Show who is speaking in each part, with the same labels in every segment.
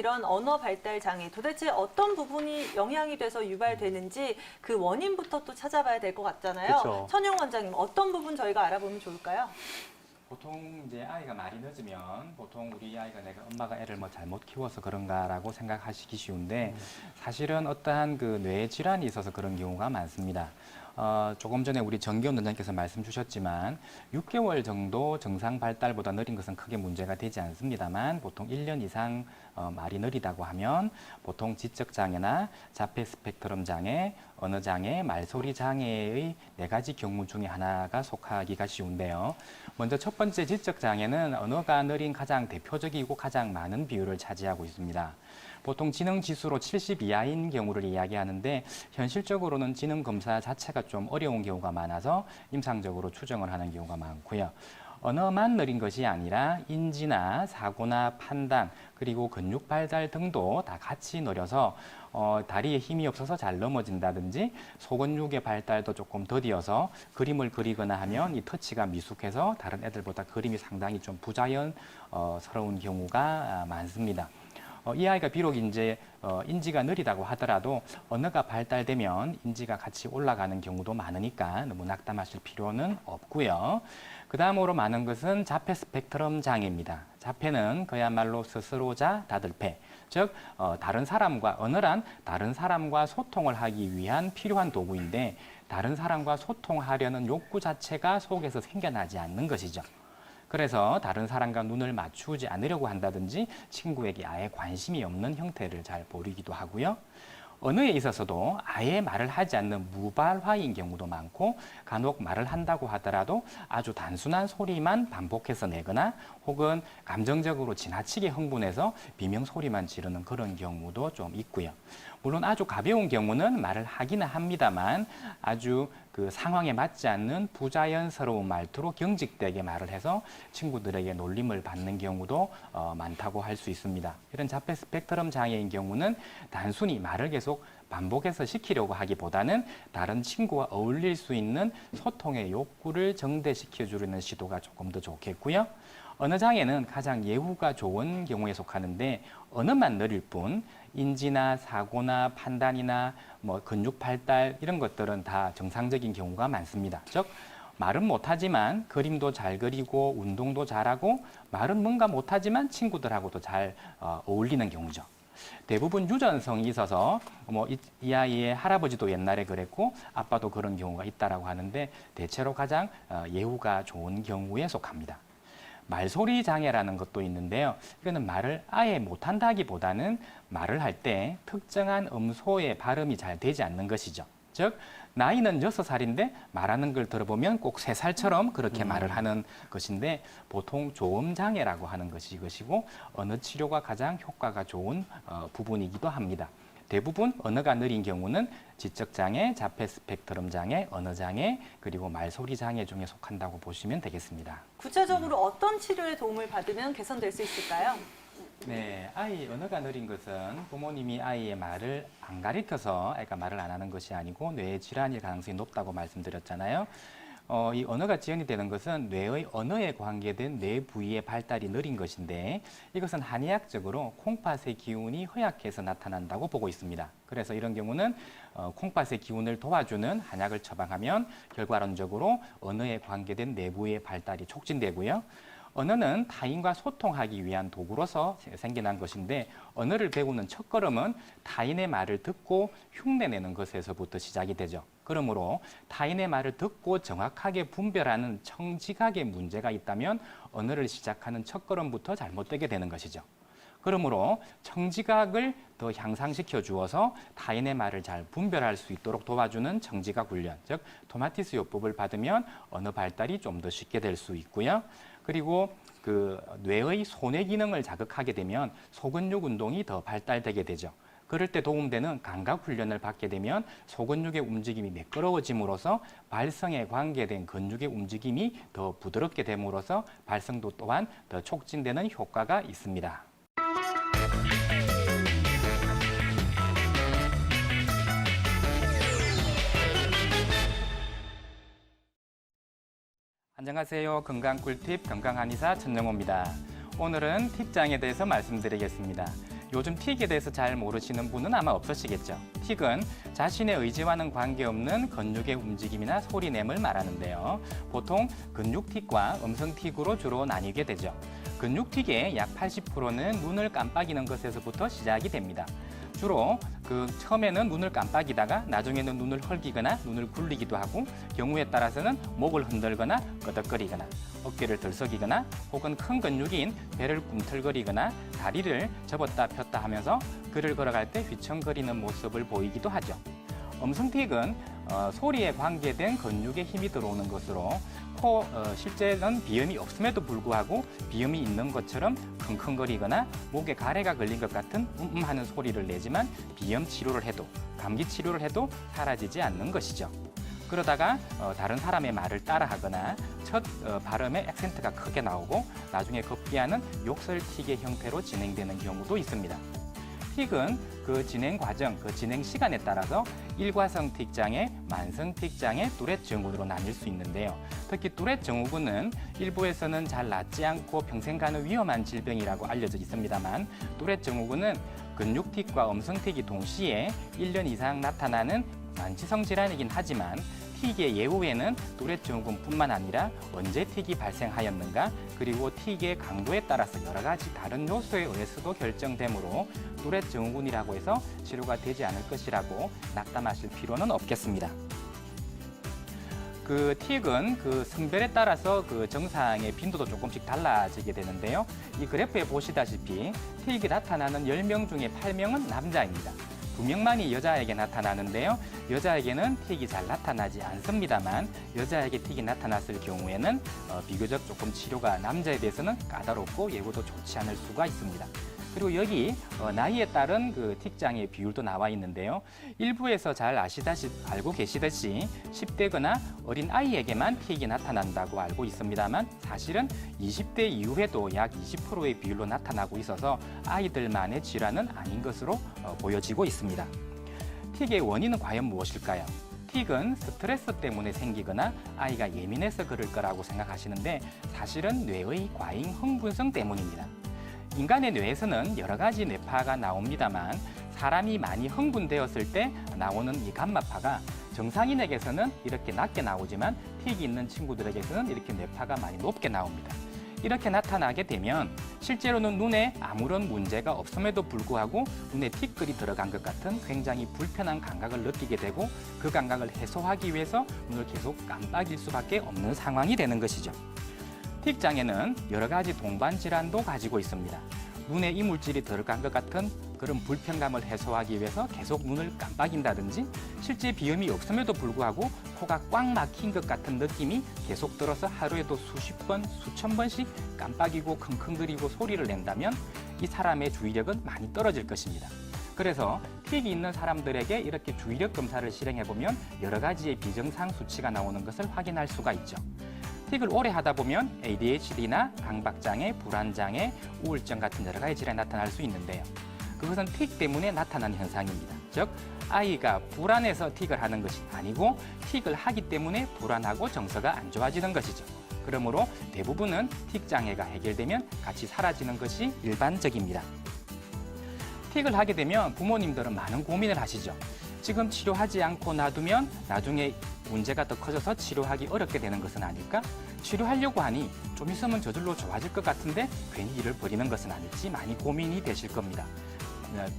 Speaker 1: 이런 언어 발달 장애 도대체 어떤 부분이 영향이 돼서 유발되는지 그 원인부터 또 찾아봐야 될 것 같잖아요.
Speaker 2: 그쵸.
Speaker 1: 천용 원장님, 어떤 부분 저희가 알아보면 좋을까요?
Speaker 3: 보통 이제 아이가 말이 늦으면 보통 우리 아이가 내가 엄마가 애를 뭐 잘못 키워서 그런가라고 생각하시기 쉬운데 사실은 어떠한 그 뇌 질환이 있어서 그런 경우가 많습니다. 조금 전에 우리 정기훈 원장님께서 말씀 주셨지만 6개월 정도 정상 발달보다 느린 것은 크게 문제가 되지 않습니다만 보통 1년 이상 말이 느리다고 하면 보통 지적장애나 자폐 스펙트럼 장애, 언어 장애, 말소리 장애의 4가지 경우 중에 하나가 속하기가 쉬운데요. 먼저 첫 번째 지적장애는 언어가 느린 가장 대표적이고 가장 많은 비율을 차지하고 있습니다. 보통 지능지수로 70 이하인 경우를 이야기하는데 현실적으로는 지능검사 자체가 좀 어려운 경우가 많아서 임상적으로 추정을 하는 경우가 많고요. 언어만 느린 것이 아니라 인지나 사고나 판단 그리고 근육 발달 등도 다 같이 느려서 다리에 힘이 없어서 잘 넘어진다든지 소근육의 발달도 조금 더디어서 그림을 그리거나 하면 이 터치가 미숙해서 다른 애들보다 그림이 상당히 좀 부자연스러운 경우가 많습니다. 이 아이가 비록 이제 인지가 느리다고 하더라도 언어가 발달되면 인지가 같이 올라가는 경우도 많으니까 너무 낙담하실 필요는 없고요. 그 다음으로 많은 것은 자폐 스펙트럼 장애입니다. 자폐는 그야말로 스스로자 다들폐, 즉 다른 사람과 언어란 다른 사람과 소통을 하기 위한 필요한 도구인데 다른 사람과 소통하려는 욕구 자체가 속에서 생겨나지 않는 것이죠. 그래서 다른 사람과 눈을 맞추지 않으려고 한다든지 친구에게 아예 관심이 없는 형태를 잘 보이기도 하고요. 언어에 있어서도 아예 말을 하지 않는 무발화인 경우도 많고 간혹 말을 한다고 하더라도 아주 단순한 소리만 반복해서 내거나 혹은 감정적으로 지나치게 흥분해서 비명 소리만 지르는 그런 경우도 좀 있고요. 물론 아주 가벼운 경우는 말을 하기는 합니다만 아주 그 상황에 맞지 않는 부자연스러운 말투로 경직되게 말을 해서 친구들에게 놀림을 받는 경우도 많다고 할 수 있습니다. 이런 자폐 스펙트럼 장애인 경우는 단순히 말을 계속 반복해서 시키려고 하기보다는 다른 친구와 어울릴 수 있는 소통의 욕구를 정대시켜 주려는 시도가 조금 더 좋겠고요. 언어 장애는 가장 예후가 좋은 경우에 속하는데 언어만 느릴 뿐 인지나 사고나 판단이나 뭐 근육 발달 이런 것들은 다 정상적인 경우가 많습니다. 즉 말은 못하지만 그림도 잘 그리고 운동도 잘하고 말은 뭔가 못하지만 친구들하고도 잘 어울리는 경우죠. 대부분 유전성이 있어서 이 아이의 할아버지도 옛날에 그랬고 아빠도 그런 경우가 있다라고 하는데 대체로 가장 예후가 좋은 경우에 속합니다. 말소리 장애라는 것도 있는데요. 이거는 말을 아예 못한다기보다는 말을 할 때 특정한 음소의 발음이 잘 되지 않는 것이죠. 즉 나이는 6살인데 말하는 걸 들어보면 꼭 3살처럼 그렇게 말을 하는 것인데 보통 조음 장애라고 하는 것이 이것이고 언어 치료가 가장 효과가 좋은 부분이기도 합니다. 대부분 언어가 느린 경우는 지적장애, 자폐 스펙트럼 장애, 언어장애, 그리고 말소리 장애 중에 속한다고 보시면 되겠습니다.
Speaker 1: 구체적으로 어떤 치료의 도움을 받으면 개선될 수 있을까요?
Speaker 3: 네, 아이 언어가 느린 것은 부모님이 아이의 말을 안 가르쳐서 아이가 말을 안 하는 것이 아니고 뇌의 질환일 가능성이 높다고 말씀드렸잖아요. 이 언어가 지연이 되는 것은 뇌의 언어에 관계된 뇌 부위의 발달이 느린 것인데 이것은 한의학적으로 콩팥의 기운이 허약해서 나타난다고 보고 있습니다. 그래서 이런 경우는 콩팥의 기운을 도와주는 한약을 처방하면 결과론적으로 언어에 관계된 내부의 발달이 촉진되고요. 언어는 타인과 소통하기 위한 도구로서 생겨난 것인데 언어를 배우는 첫걸음은 타인의 말을 듣고 흉내내는 것에서부터 시작이 되죠. 그러므로 타인의 말을 듣고 정확하게 분별하는 청지각에 문제가 있다면 언어를 시작하는 첫걸음부터 잘못되게 되는 것이죠. 그러므로 청지각을 더 향상시켜 주어서 타인의 말을 잘 분별할 수 있도록 도와주는 청지각 훈련, 즉 토마티스 요법을 받으면 언어 발달이 좀 더 쉽게 될 수 있고요. 그리고 그 뇌의 소뇌 기능을 자극하게 되면 소근육 운동이 더 발달되게 되죠. 그럴 때 도움되는 감각 훈련을 받게 되면 소근육의 움직임이 매끄러워짐으로써 발성에 관계된 근육의 움직임이 더 부드럽게 됨으로써 발성도 또한 더 촉진되는 효과가 있습니다. 안녕하세요. 건강꿀팁 건강한의사 천정호입니다. 오늘은 팁장에 대해서 말씀드리겠습니다. 요즘 틱에 대해서 잘 모르시는 분은 아마 없으시겠죠. 틱은 자신의 의지와는 관계없는 근육의 움직임이나 소리냄을 말하는데요. 보통 근육틱과 음성틱으로 주로 나뉘게 되죠. 근육틱의 약 80%는 눈을 깜빡이는 것에서부터 시작이 됩니다. 주로 처음에는 눈을 깜빡이다가 나중에는 눈을 헐기거나 눈을 굴리기도 하고 경우에 따라서는 목을 흔들거나 끄덕거리거나 어깨를 들썩이거나 혹은 큰 근육인 배를 꿈틀거리거나 다리를 접었다 폈다 하면서 길을 걸어갈 때 휘청거리는 모습을 보이기도 하죠. 음성틱은 소리에 관계된 근육에 힘이 들어오는 것으로 실제는 비염이 없음에도 불구하고 비염이 있는 것처럼 킁킁거리거나 목에 가래가 걸린 것 같은 하는 소리를 내지만 비염 치료를 해도 감기 치료를 해도 사라지지 않는 것이죠. 그러다가 다른 사람의 말을 따라하거나 첫 발음에 액센트가 크게 나오고 나중에 급기야는 욕설틱의 형태로 진행되는 경우도 있습니다. 틱은 그 진행 과정, 그 진행 시간에 따라서 일과성 틱장애, 만성 틱장애, 뚜렛 증후군으로 나뉠 수 있는데요. 특히 뚜렛 증후군은 일부에서는 잘 낫지 않고 평생 가는 위험한 질병이라고 알려져 있습니다만 뚜렛 증후군은 근육틱과 음성틱이 동시에 1년 이상 나타나는 만취성 질환이긴 하지만 틱의 예후에는 뚜렛 증후군뿐만 아니라 언제 틱이 발생하였는가 그리고 틱의 강도에 따라서 여러 가지 다른 요소에 의해서도 결정되므로 뚜렛 증후군이라고 해서 치료가 되지 않을 것이라고 낙담하실 필요는 없겠습니다. 그 틱은 그 성별에 따라서 그 증상의 빈도도 조금씩 달라지게 되는데요. 이 그래프에 보시다시피 틱이 나타나는 10명 중에 8명은 남자입니다. 2명만이 여자에게 나타나는데요. 여자에게는 틱이 잘 나타나지 않습니다만 여자에게 틱이 나타났을 경우에는 비교적 조금 치료가 남자에 비해서는 까다롭고 예후도 좋지 않을 수가 있습니다. 그리고 여기 나이에 따른 그 틱장의 비율도 나와 있는데요. 일부에서 잘 알고 계시듯이 10대거나 어린 아이에게만 틱이 나타난다고 알고 있습니다만 사실은 20대 이후에도 약 20%의 비율로 나타나고 있어서 아이들만의 질환은 아닌 것으로 보여지고 있습니다. 틱의 원인은 과연 무엇일까요? 틱은 스트레스 때문에 생기거나 아이가 예민해서 그럴 거라고 생각하시는데 사실은 뇌의 과잉 흥분성 때문입니다. 인간의 뇌에서는 여러 가지 뇌파가 나옵니다만 사람이 많이 흥분되었을 때 나오는 이 감마파가 정상인에게서는 이렇게 낮게 나오지만 틱이 있는 친구들에게서는 이렇게 뇌파가 많이 높게 나옵니다. 이렇게 나타나게 되면 실제로는 눈에 아무런 문제가 없음에도 불구하고 눈에 티끌이 들어간 것 같은 굉장히 불편한 감각을 느끼게 되고 그 감각을 해소하기 위해서 눈을 계속 깜빡일 수밖에 없는 상황이 되는 것이죠. 틱장애는 여러 가지 동반 질환도 가지고 있습니다. 눈에 이물질이 들어간 것 같은 그런 불편감을 해소하기 위해서 계속 눈을 깜빡인다든지 실제 비염이 없음에도 불구하고 코가 꽉 막힌 것 같은 느낌이 계속 들어서 하루에도 수십 번, 수천 번씩 깜빡이고 킁킁거리고 소리를 낸다면 이 사람의 주의력은 많이 떨어질 것입니다. 그래서 틱이 있는 사람들에게 이렇게 주의력 검사를 실행해보면 여러 가지의 비정상 수치가 나오는 것을 확인할 수가 있죠. 틱을 오래 하다 보면 ADHD나 강박장애, 불안장애, 우울증 같은 여러 가지 질환이 나타날 수 있는데요. 그것은 틱 때문에 나타나는 현상입니다. 즉, 아이가 불안해서 틱을 하는 것이 아니고 틱을 하기 때문에 불안하고 정서가 안 좋아지는 것이죠. 그러므로 대부분은 틱 장애가 해결되면 같이 사라지는 것이 일반적입니다. 틱을 하게 되면 부모님들은 많은 고민을 하시죠. 지금 치료하지 않고 놔두면 나중에 문제가 더 커져서 치료하기 어렵게 되는 것은 아닐까? 치료하려고 하니 좀 있으면 저절로 좋아질 것 같은데 괜히 일을 벌이는 것은 아닐지 많이 고민이 되실 겁니다.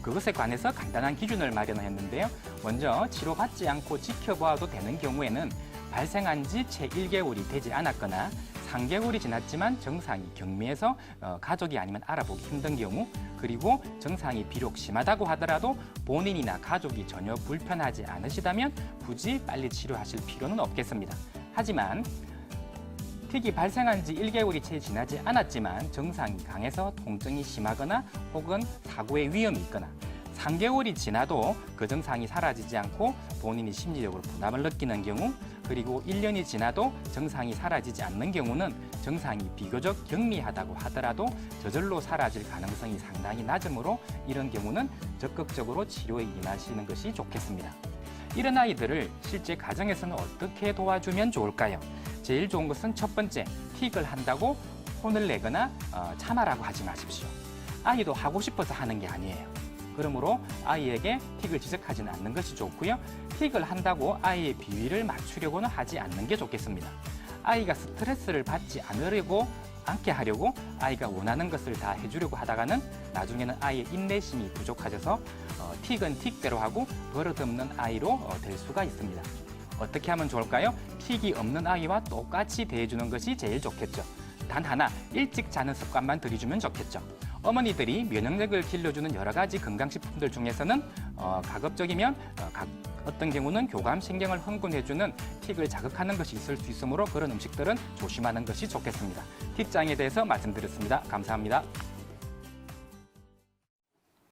Speaker 3: 그것에 관해서 간단한 기준을 마련했는데요. 먼저 치료받지 않고 지켜봐도 되는 경우에는 발생한 지 채 1개월이 되지 않았거나 3개월이 지났지만 정상이 경미해서 가족이 아니면 알아보기 힘든 경우, 그리고 정상이 비록 심하다고 하더라도 본인이나 가족이 전혀 불편하지 않으시다면 굳이 빨리 치료하실 필요는 없겠습니다. 하지만 틱이 발생한 지 1개월이 채 지나지 않았지만 정상이 강해서 통증이 심하거나 혹은 사고의 위험이 있거나 3개월이 지나도 그 증상이 사라지지 않고 본인이 심리적으로 부담을 느끼는 경우, 그리고 1년이 지나도 정상이 사라지지 않는 경우는 정상이 비교적 경미하다고 하더라도 저절로 사라질 가능성이 상당히 낮으므로 이런 경우는 적극적으로 치료에 임하시는 것이 좋겠습니다. 이런 아이들을 실제 가정에서는 어떻게 도와주면 좋을까요? 제일 좋은 것은 첫 번째, 틱을 한다고 혼을 내거나 참아라고 하지 마십시오. 아이도 하고 싶어서 하는 게 아니에요. 그러므로 아이에게 틱을 지적하지는 않는 것이 좋고요. 틱을 한다고 아이의 비위를 맞추려고는 하지 않는 게 좋겠습니다. 아이가 스트레스를 받지 않게 하려고 아이가 원하는 것을 다 해주려고 하다가는 나중에는 아이의 인내심이 부족해져서 틱은 틱대로 하고 버릇없는 아이로 될 수가 있습니다. 어떻게 하면 좋을까요? 틱이 없는 아이와 똑같이 대해주는 것이 제일 좋겠죠. 단 하나, 일찍 자는 습관만 들여주면 좋겠죠. 어머니들이 면역력을 길러주는 여러 가지 건강식품들 중에서는 가급적이면 어떤 경우는 교감신경을 흥분해주는 틱을 자극하는 것이 있을 수 있으므로 그런 음식들은 조심하는 것이 좋겠습니다. 틱장에 대해서 말씀드렸습니다. 감사합니다.